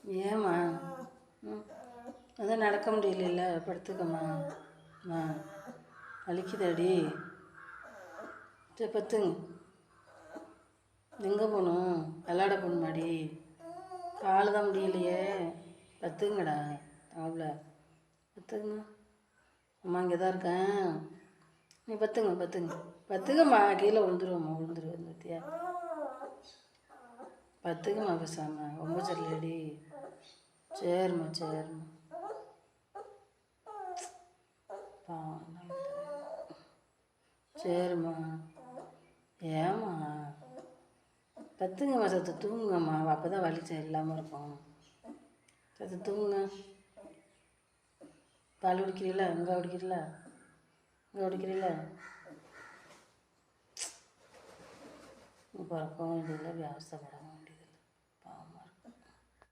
ஏம்மா? ம், அதான் நடக்க முடியல, படுத்துக்கம்மா. ஆ, வலிக்குதாடி? சரி பத்துங்க. எங்கே போகணும்? விளாட போகணுமாடி? கால் தான் முடியலையே. பத்துங்கடா அவ்வளோ. பத்துங்க. அம்மா இங்கே தான் இருக்கேன். நீ பத்துங்க பத்துங்க. பத்துக்கம்மா, கீழே விழுந்துருவோம்மா, விழுந்துருவேன் பத்தியா? பத்துக்கம்மா பேசாம. ரொம்ப சரியில்லடி. சரிம்மா சரிம்மா. சரிம்மா. ஏம்மா? பத்துங்கம்மா, சத்து தூங்குங்கம்மா. அப்போ தான் வலிச்சம் இல்லாமல் இருக்கும். சத்து தூங்குங்க. பால் குடிக்கிறீங்களா? இங்கே குடிக்கிறீங்களா? இங்கே குடிக்கிறீங்களா? பிறக்கவும் இல்லை, வியாசப்படவும்.